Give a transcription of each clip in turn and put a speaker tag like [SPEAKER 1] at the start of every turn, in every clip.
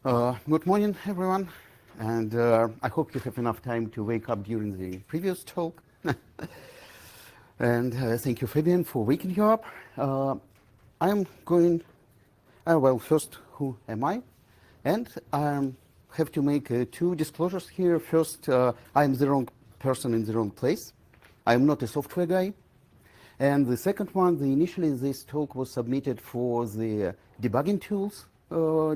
[SPEAKER 1] Good morning, everyone, and I hope you have enough time to wake up during the previous talk. And thank you, Fabian, for waking you up. I'm going, well, first, who am I? And I have to make two disclosures here. First, I'm the wrong person in the wrong place. I'm not a software guy. And the second one, initially this talk was submitted for the debugging tools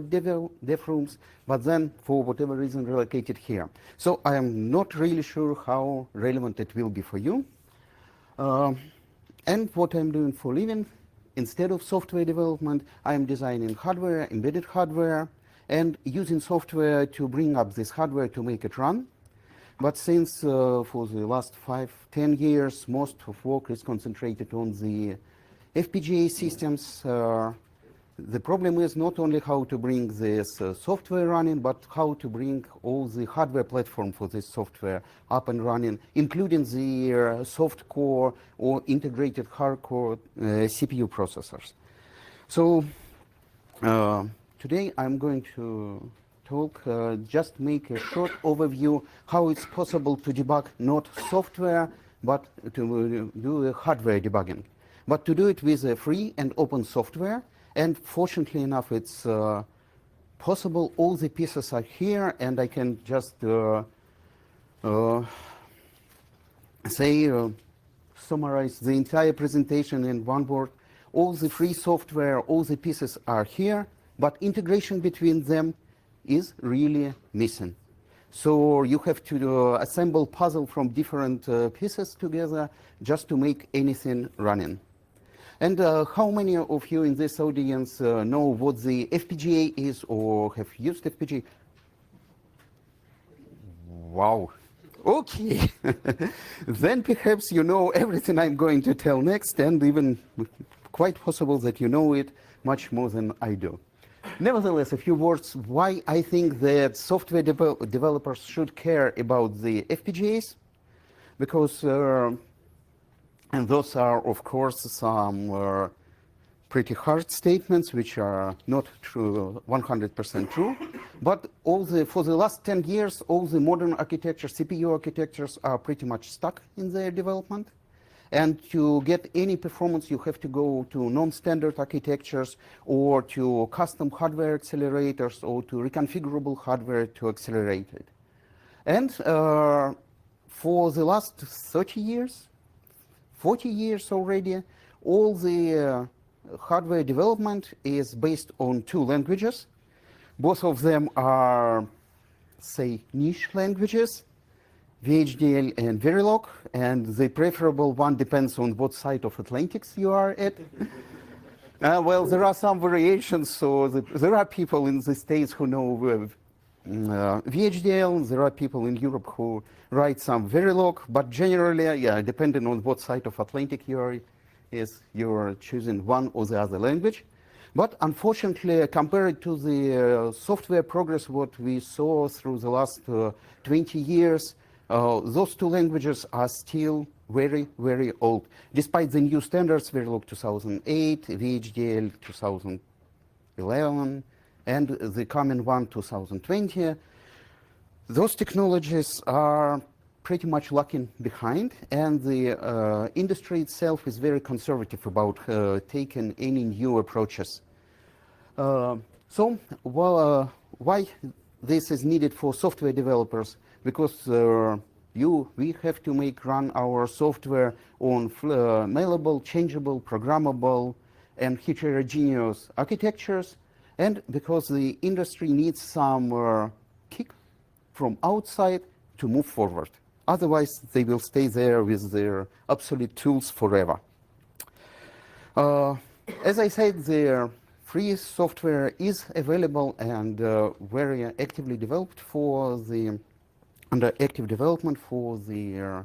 [SPEAKER 1] dev rooms, but then for whatever reason relocated here. So I am not really sure how relevant it will be for you. And what I'm doing for living, instead of software development, I am designing hardware, embedded hardware, and using software to bring up this hardware to make it run. But since for the last 5-10 years, most of work is concentrated on the FPGA systems, the problem is not only how to bring this software running, but how to bring all the hardware platform for this software up and running, including the soft core or integrated hardcore CPU processors. So today I'm going to talk, just make a short overview how it's possible to debug not software, but to do hardware debugging. But to do it with a free and open software. And fortunately enough, it's possible. All the pieces are here, and I can just summarize the entire presentation in one word. All the free software, all the pieces are here, but integration between them is really missing. So you have to assemble puzzle from different pieces together just to make anything running. And how many of you in this audience know what the FPGA is or have used FPGA? Wow. Okay. Then perhaps you know everything I'm going to tell next, and even quite possible that you know it much more than I do. Nevertheless, a few words why I think that software developers should care about the FPGAs. Because and those are, of course, some pretty hard statements which are not true, 100% true. But for the last 10 years, all the modern architectures, CPU architectures, are pretty much stuck in their development. And to get any performance, you have to go to non-standard architectures or to custom hardware accelerators or to reconfigurable hardware to accelerate it. And for the last 30 years, 40 years already, all the hardware development is based on two languages. Both of them are, say, niche languages, VHDL and Verilog, and the preferable one depends on what side of Atlantic you are at. Well, there are some variations, so there are people in the States who know VHDL, there are people in Europe who write some Verilog, but generally, yeah, depending on what side of Atlantic you're choosing one or the other language. But unfortunately, compared to the software progress, what we saw through the last 20 years, those two languages are still very, very old. Despite the new standards, Verilog 2008, VHDL 2011, and the coming one 2020, those technologies are pretty much lagging behind, and the industry itself is very conservative about taking any new approaches. So, why this is needed for software developers? Because we have to make run our software on malleable, changeable, programmable, and heterogeneous architectures, and because the industry needs some kick from outside to move forward. Otherwise, they will stay there with their obsolete tools forever. As I said, the free software is available and very actively developed under active development for the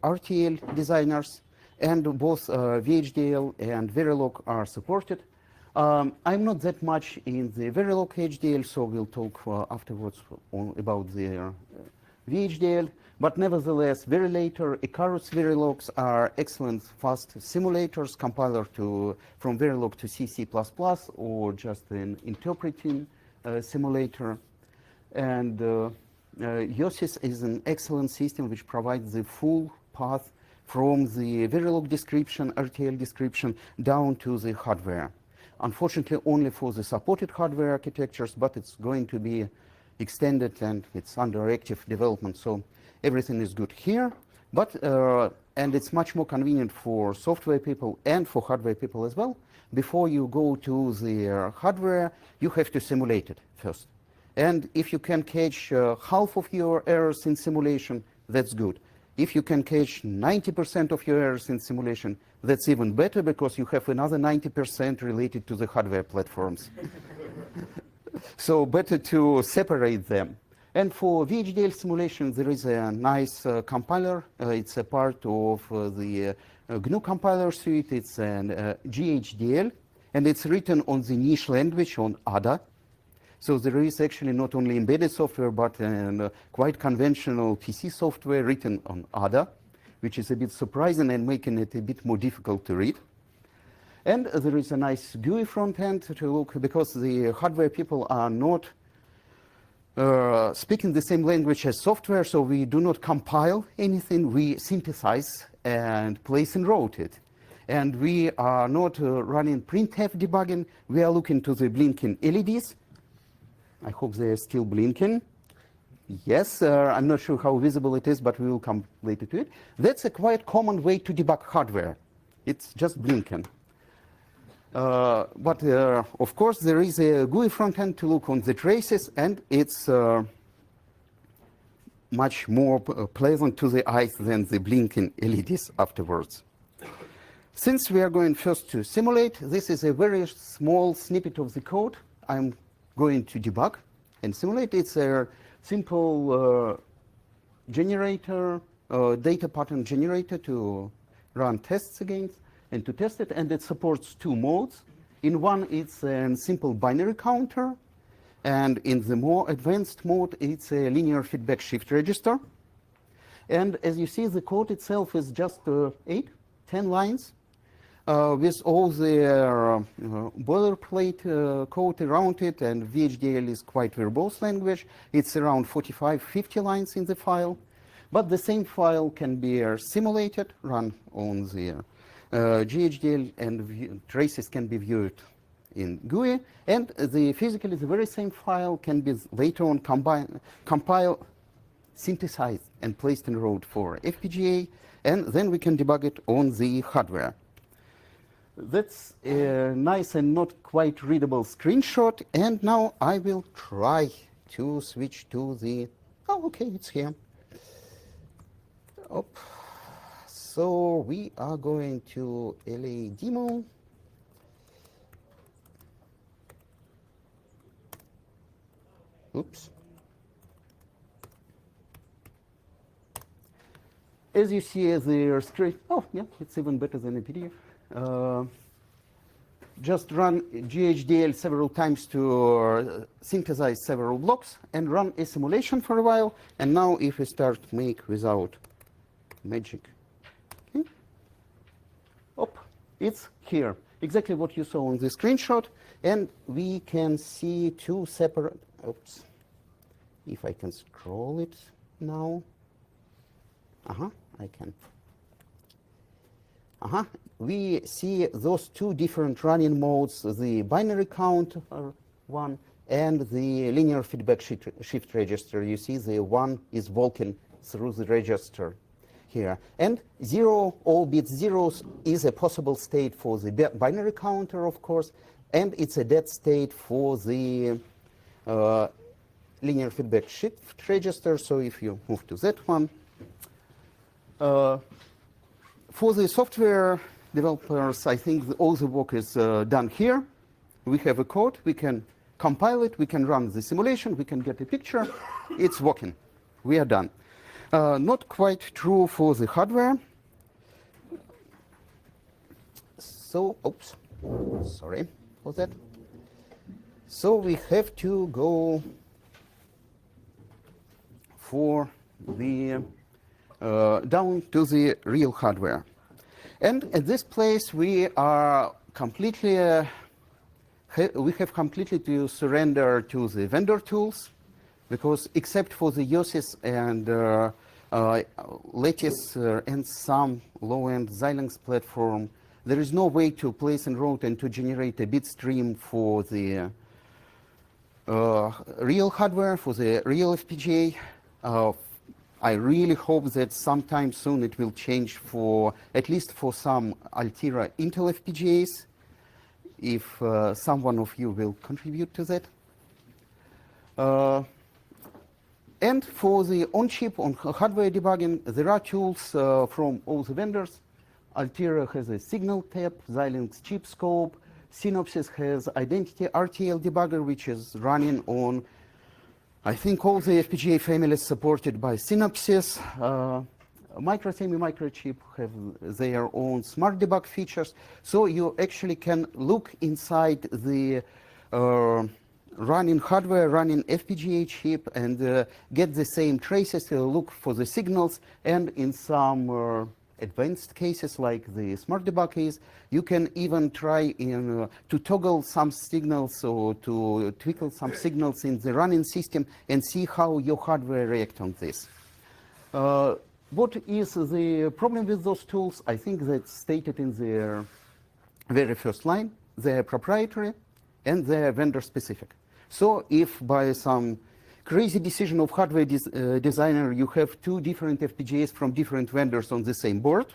[SPEAKER 1] RTL designers, and both VHDL and Verilog are supported. I'm not that much in the Verilog HDL, so we'll talk afterwards about the VHDL, but nevertheless, Verilator, Icarus Verilogs are excellent fast simulators, compiler from Verilog to C, C++, or just an interpreting simulator. And YOSIS is an excellent system which provides the full path from the Verilog description, RTL description, down to the hardware. Unfortunately, only for the supported hardware architectures, but it's going to be extended and it's under active development. So everything is good here, but and it's much more convenient for software people and for hardware people as well. Before you go to the hardware, you have to simulate it first. And if you can catch half of your errors in simulation, that's good. If you can catch 90% of your errors in simulation, that's even better because you have another 90% related to the hardware platforms. So better to separate them. And for VHDL simulation, there is a nice compiler. It's a part of the GNU compiler suite. It's an GHDL, and it's written on the niche language, on ADA. So there is actually not only embedded software, but quite conventional PC software written on ADA, which is a bit surprising and making it a bit more difficult to read. And there is a nice GUI front end to look, because the hardware people are not speaking the same language as software, so we do not compile anything, we synthesize and place and route it. And we are not running printf debugging, we are looking to the blinking LEDs. I hope they are still blinking. Yes, I'm not sure how visible it is, but we will come later to it. That's a quite common way to debug hardware. It's just blinking. But of course, there is a GUI front end to look on the traces, and it's much more pleasant to the eyes than the blinking LEDs afterwards. Since we are going first to simulate, this is a very small snippet of the code I'm going to debug and simulate. It's a simple generator, data pattern generator to run tests against and to test it, and it supports two modes. In one, it's a simple binary counter, and in the more advanced mode, it's a linear feedback shift register. And as you see, the code itself is just 10 lines. With all the boilerplate code around it, and VHDL is quite verbose language. It's around 45, 50 lines in the file. But the same file can be simulated, run on the GHDL, and traces can be viewed in GUI. And physically, the very same file can be later on compiled, synthesized, and placed in road for FPGA. And then we can debug it on the hardware. That's a nice and not quite readable screenshot, and now I will try to switch to the, oh, okay, it's here. Oh. So we are going to LA demo. Oops. As you see, the straight, oh yeah, it's even better than a PDF. Just run GHDL several times to synthesize several blocks and run a simulation for a while. And now if we start make without magic, okay. Oh, it's here. Exactly what you saw on the screenshot. And we can see two separate, oops, if I can scroll it now. I can. We see those two different running modes, the binary count one and the linear feedback shift register. You see the one is walking through the register here. And zero, all bits zeros, is a possible state for the binary counter, of course, and it's a dead state for the linear feedback shift register. So if you move to that one, for the software developers, I think all the work is done here. We have a code, we can compile it, we can run the simulation, we can get a picture. It's working. We are done. Not quite true for the hardware. So, oops, sorry for that. So we have to go for down to the real hardware. And at this place, we are completely, we have completely to surrender to the vendor tools, because except for the Yosis and Lattice and some low-end Xilinx platform, there is no way to place and route and to generate a bit stream for the real hardware, for the real FPGA. I really hope that sometime soon it will change for, at least for some Altera Intel FPGAs, if someone of you will contribute to that. And for the on-chip, on hardware debugging, there are tools from all the vendors. Altera has a signal tap, Xilinx chip scope, Synopsys has Identity RTL debugger, which is running on, I think, all the FPGA families supported by Synopsys. Microsemi, Microchip have their own smart debug features. So you actually can look inside the running hardware, running FPGA chip, and get the same traces, look for the signals, and in some advanced cases like the smart debug case, you can even try to toggle some signals or to twinkle some signals in the running system and see how your hardware reacts on this. What is the problem with those tools? I think that's stated in the very first line. They're proprietary and they're vendor specific. So if by some crazy decision of hardware designer, you have two different FPGAs from different vendors on the same board,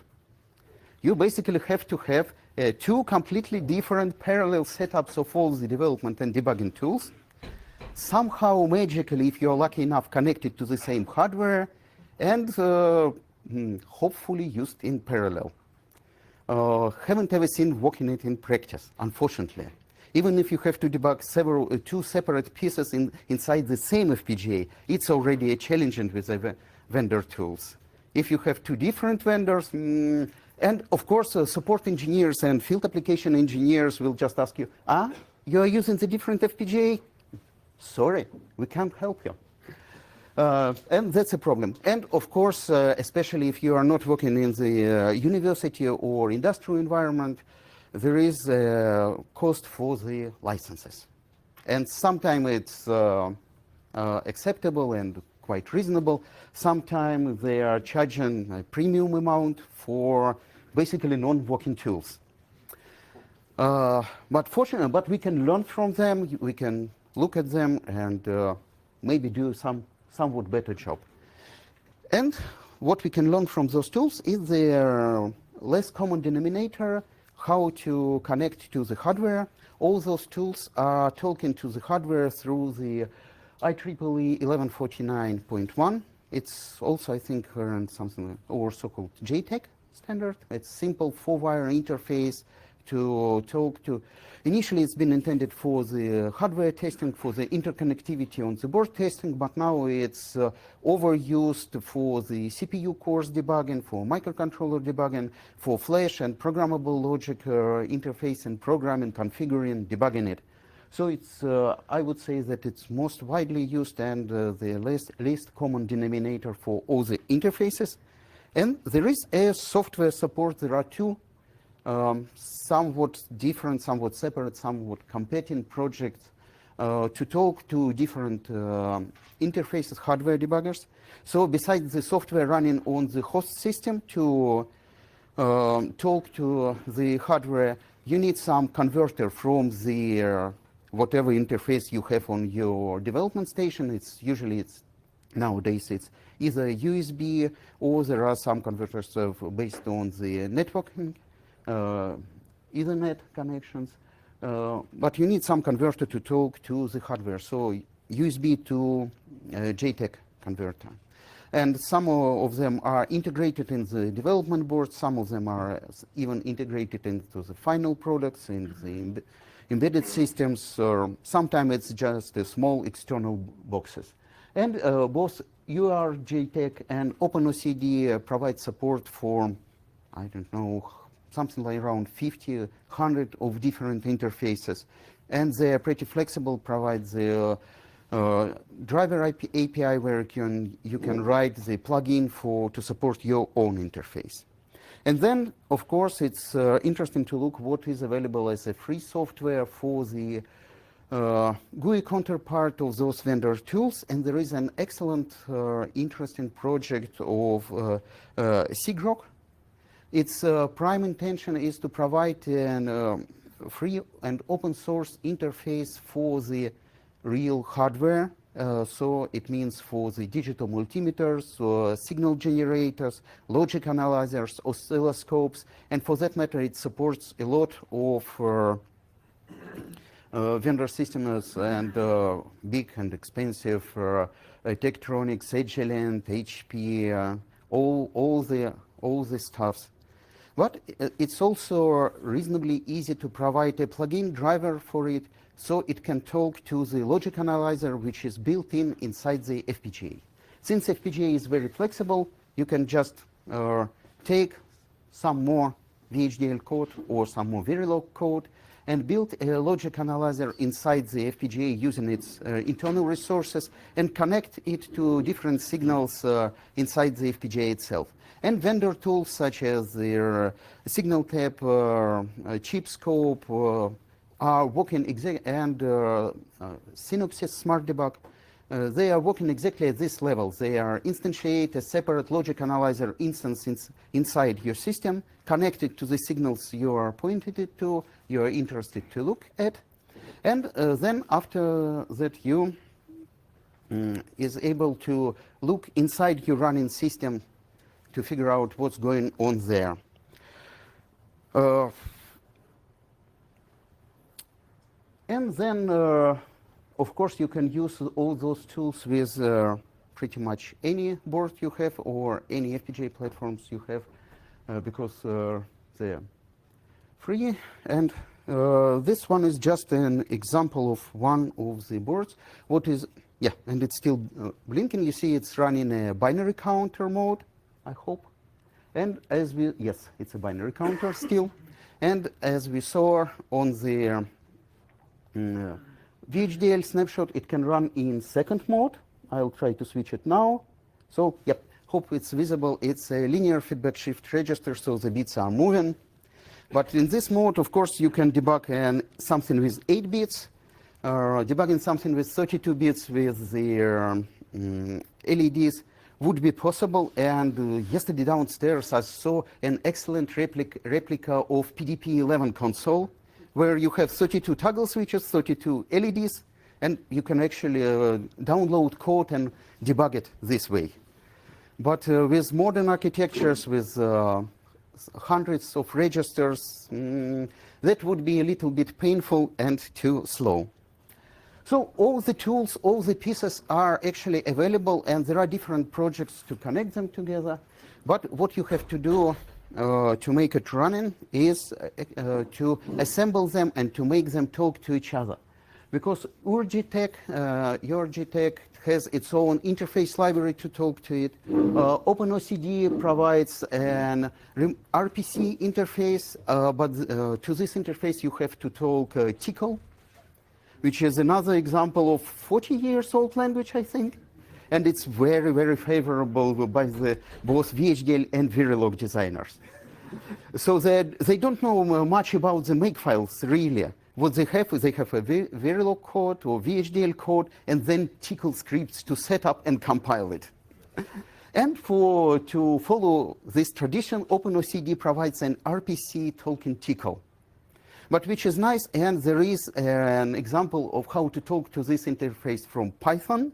[SPEAKER 1] you basically have to have two completely different parallel setups of all the development and debugging tools, somehow magically, if you're lucky enough, connected to the same hardware, and hopefully used in parallel. Haven't ever seen working it in practice, unfortunately. Even if you have to debug two separate pieces inside the same FPGA, it's already a challenge with the vendor tools. If you have two different vendors, and of course, support engineers and field application engineers will just ask you, you are using the different FPGA? Sorry, we can't help you. And that's a problem. And of course, especially if you are not working in the university or industrial environment, there is a cost for the licenses. And sometimes it's acceptable and quite reasonable. Sometimes they are charging a premium amount for basically non-working tools. But we can learn from them, we can look at them and maybe do somewhat better job. And what we can learn from those tools is their less common denominator, how to connect to the hardware. All those tools are talking to the hardware through the IEEE 1149.1. It's also, I think, something or so-called JTAG standard. It's simple 4-wire interface to talk to. Initially, it's been intended for the hardware testing, for the interconnectivity on the board testing, but now it's overused for the CPU cores debugging, for microcontroller debugging, for flash and programmable logic interface and programming, configuring, debugging it. So it's, I would say that it's most widely used and the least common denominator for all the interfaces. And there is a software support. There are two somewhat different, somewhat separate, somewhat competing projects to talk to different interfaces, hardware debuggers. So besides the software running on the host system to talk to the hardware, you need some converter from the whatever interface you have on your development station. It's usually nowadays it's either USB or there are some converters based on the networking. Ethernet connections, but you need some converter to talk to the hardware, so USB to JTAG converter. And some of them are integrated in the development board, some of them are even integrated into the final products, in the embedded systems, or sometimes it's just a small external boxes. And both UR-JTAG and OpenOCD provide support for, I don't know, something like around 50, 100 of different interfaces. And they are pretty flexible, provide the driver API where you can write the plugin to support your own interface. And then, of course, it's interesting to look what is available as a free software for the GUI counterpart of those vendor tools. And there is an excellent, interesting project of SIGROC. Its prime intention is to provide a free and open source interface for the real hardware. So it means for the digital multimeters, signal generators, logic analyzers, oscilloscopes, and for that matter, it supports a lot of vendor systems and big and expensive Tektronix, Agilent, HP, all the stuffs. But it's also reasonably easy to provide a plugin driver for it, so it can talk to the logic analyzer, which is built inside the FPGA. Since FPGA is very flexible, you can just take some more VHDL code or some more Verilog code and build a logic analyzer inside the FPGA using its internal resources and connect it to different signals inside the FPGA itself. And vendor tools such as their signal tap, chip scope, are working and Synopsys Smart Debug. They are working exactly at this level. They are instantiate a separate logic analyzer instance inside your system, connected to the signals you are pointed to, you are interested to look at. And then after that, you is able to look inside your running system to figure out what's going on there. And then, of course, you can use all those tools with pretty much any board you have or any FPGA platforms you have because they're free. And this one is just an example of one of the boards. What is, yeah, and it's still blinking. You see it's running a binary counter mode, I hope. And as we, yes, it's a binary counter still. And as we saw on the VHDL snapshot, it can run in second mode. I'll try to switch it now. So, yep, hope it's visible. It's a linear feedback shift register, so the bits are moving. But in this mode, of course, you can debug something with 8 bits, debugging something with 32 bits with the LEDs would be possible. And yesterday downstairs, I saw an excellent replica of PDP-11 console, where you have 32 toggle switches, 32 LEDs, and you can actually download code and debug it this way. But with modern architectures, with hundreds of registers, that would be a little bit painful and too slow. So all the tools, all the pieces are actually available, and there are different projects to connect them together. But what you have to do to make it running is to assemble them and to make them talk to each other. Because URGTech has its own interface library to talk to it. OpenOCD provides an RPC interface, but to this interface you have to talk TCL, which is another example of 40 years old language, I think. And it's very, very favorable by both VHDL and Verilog designers. So that they don't know much about the makefiles, really. What they have is they have a Verilog code or VHDL code, and then TCL scripts to set up and compile it. And to follow this tradition, OpenOCD provides an RPC talking TCL, but which is nice. And there is an example of how to talk to this interface from Python.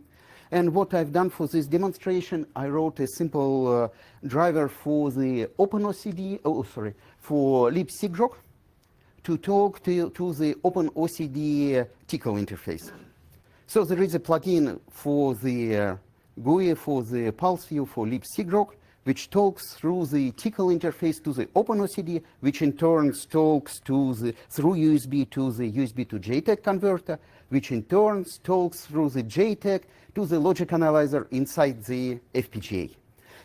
[SPEAKER 1] And what I've done for this demonstration, I wrote a simple driver for the OpenOCD, for libsygROC to talk to the OpenOCD TCL interface. So there is a plugin for the GUI, for the pulse view for libsygROC, which talks through the TCL interface to the OpenOCD, which in turn talks to through USB to the USB to JTAG converter, which in turn talks through the JTAG to the logic analyzer inside the FPGA.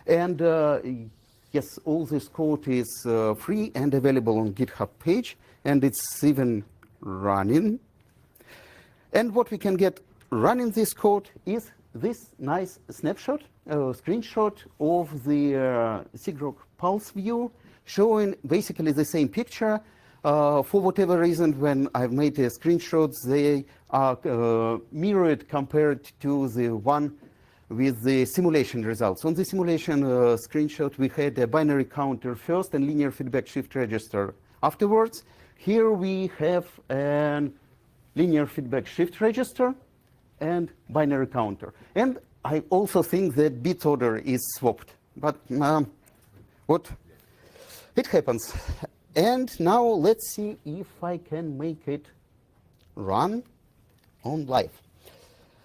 [SPEAKER 1] And yes, all this code is free and available on GitHub page, and it's even running. And what we can get running this code is this nice snapshot, screenshot of the SIGROC pulse view, showing basically the same picture. For whatever reason, when I've made the screenshots, they are mirrored compared to the one with the simulation results. On the simulation screenshot, we had a binary counter first and linear feedback shift register afterwards. Here we have a linear feedback shift register and binary counter. And I also think that bit order is swapped. But what? It happens. And now let's see if I can make it run on live.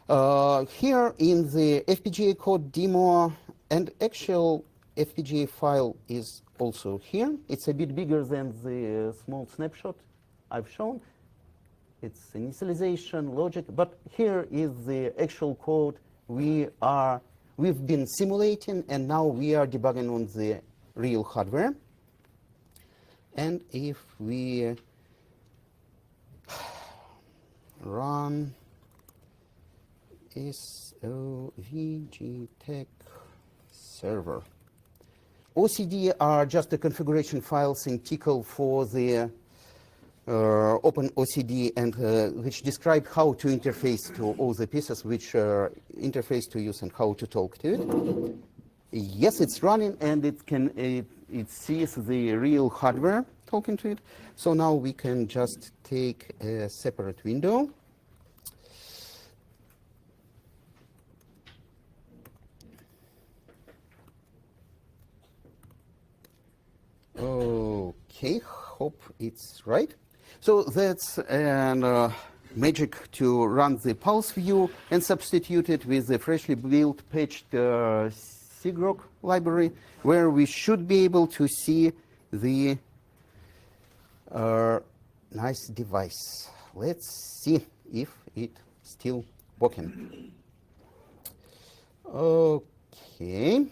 [SPEAKER 1] Here in the FPGA code demo, and actual FPGA file is also here. It's a bit bigger than the small snapshot I've shown. It's initialization, logic, but here is the actual code we've been simulating, and now we are debugging on the real hardware. And if we run SOVG Tech server, OCD are just the configuration files in Tcl for the Open OCD, and which describe how to interface to all the pieces, which interface to use and how to talk to it. Yes, it's running, and it sees the real hardware talking to it. So now we can just take a separate window. Okay, hope it's right. So that's magic to run the pulse view and substitute it with the freshly built patched SIGROC library, where we should be able to see the nice device. Let's see if it's still working. Okay,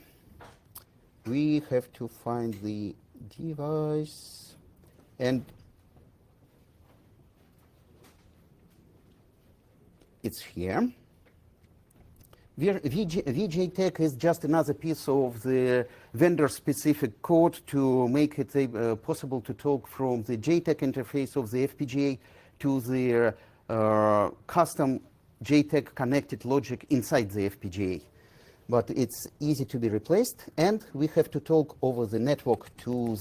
[SPEAKER 1] we have to find the device, and it's here. VJ Tech is just another piece of the vendor-specific code to make it possible to talk from the JTAG interface of the FPGA to the custom JTAG connected logic inside the FPGA. But it's easy to be replaced, and we have to talk over the network to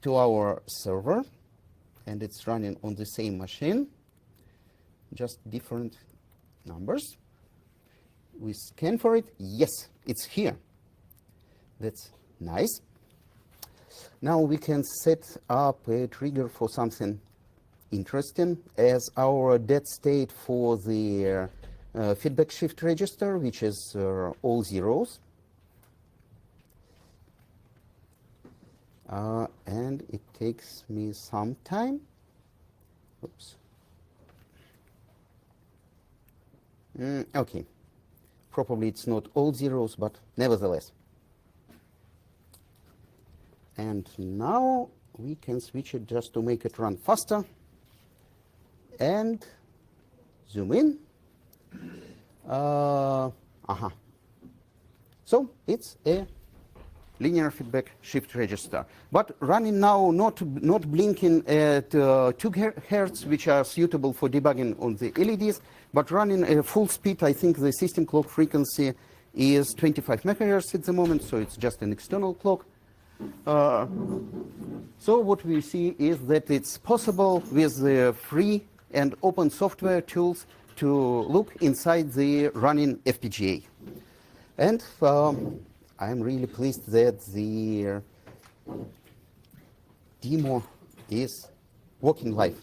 [SPEAKER 1] our server, and it's running on the same machine, just different numbers. We scan for it. Yes, it's here. That's nice. Now we can set up a trigger for something interesting as our dead state for the feedback shift register, which is all zeros. And it takes me some time. Oops. Okay. Probably it's not all zeros, but nevertheless. And now we can switch it just to make it run faster. And zoom in. So it's a linear feedback shift register, but running now not blinking at 2 Hz, which are suitable for debugging on the LEDs, but running a full speed. I think the system clock frequency is 25 MHz at the moment, so it's just an external clock. So what we see is that it's possible with the free and open software tools to look inside the running FPGA. And I'm really pleased that the demo is working live.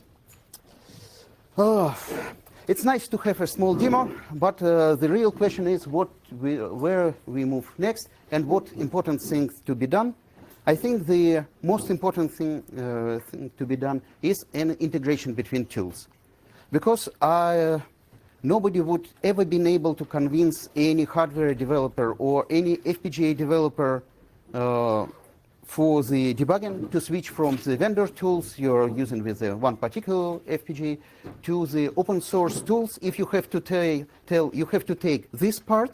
[SPEAKER 1] It's nice to have a small demo, but the real question is where we move next and what important things to be done. I think the most important thing to be done is an integration between tools, because nobody would ever been able to convince any hardware developer or any FPGA developer for the debugging to switch from the vendor tools you're using with one particular FPGA to the open source tools. If you have to you have to take this part,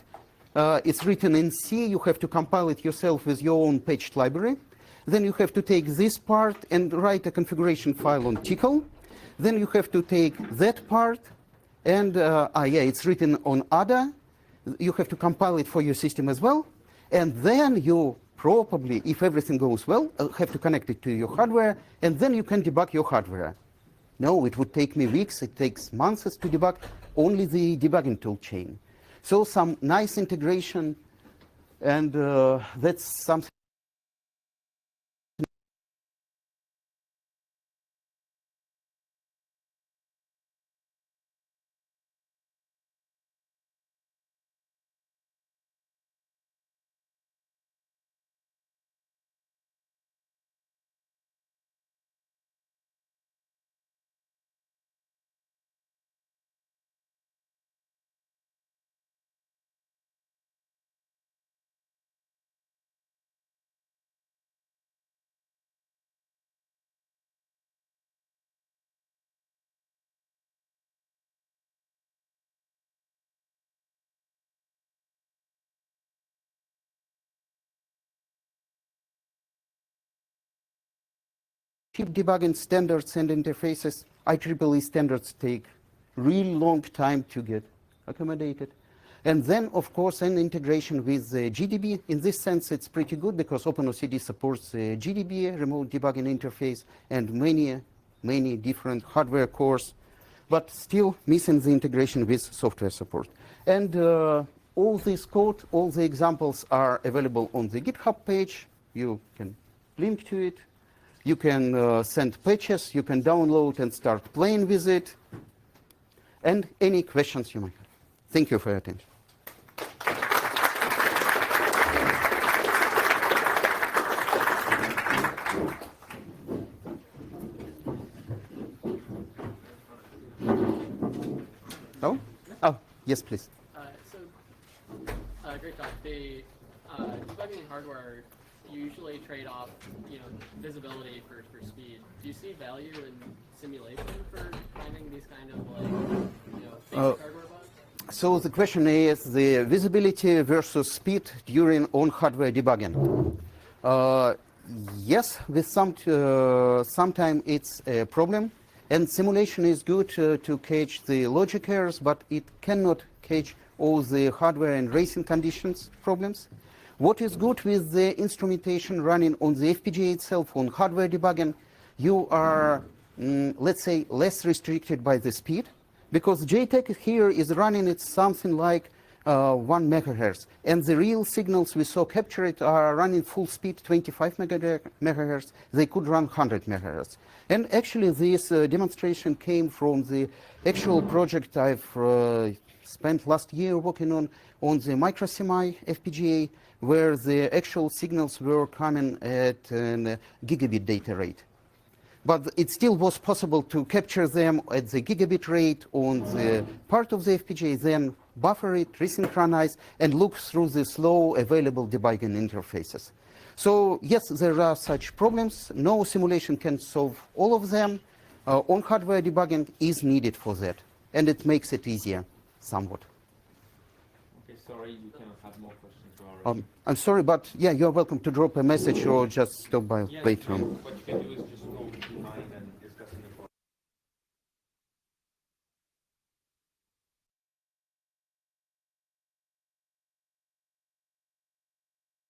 [SPEAKER 1] it's written in C, you have to compile it yourself with your own patched library. Then you have to take this part and write a configuration file on Tcl. Then you have to take that part and, it's written on ADA. You have to compile it for your system as well. And then you probably, if everything goes well, have to connect it to your hardware, and then you can debug your hardware. No, it would take me weeks, it takes months to debug only the debugging tool chain. So some nice integration, and that's something cheap debugging standards and interfaces. IEEE standards take really long time to get accommodated. And then, of course, an integration with GDB. In this sense, it's pretty good because OpenOCD supports GDB, remote debugging interface, and many different hardware cores, but still missing the integration with software support. And all this code, all the examples are available on the GitHub page. You can link to it. You can send patches, you can download and start playing with it, and any questions you might have. Thank you for your attention. Oh? Oh, yes, please.
[SPEAKER 2] Great talk. The debugging hardware usually trade off, visibility for speed. Do you see value in simulation for finding these kind of basic hardware bugs?
[SPEAKER 1] So the question is the visibility versus speed during on-hardware debugging. Yes, with sometimes it's a problem, and simulation is good to catch the logic errors, but it cannot catch all the hardware and racing conditions problems. What is good with the instrumentation running on the FPGA itself, on hardware debugging, you are, let's say, less restricted by the speed, because JTAG here is running at something like 1 megahertz, and the real signals we saw captured are running full speed, 25 megahertz. They could run 100 megahertz. And actually, this demonstration came from the actual project I've spent last year working on the microsemi FPGA, where the actual signals were coming at a gigabit data rate. But it still was possible to capture them at the gigabit rate on the part of the FPGA, then buffer it, resynchronize, and look through the slow available debugging interfaces. So yes, there are such problems. No simulation can solve all of them. On-hardware debugging is needed for that, and it makes it easier somewhat.
[SPEAKER 3] Okay, sorry, you cannot have more questions.
[SPEAKER 1] I'm sorry, but you're welcome to drop a message or just stop by later on.
[SPEAKER 3] What you can do is just go behind and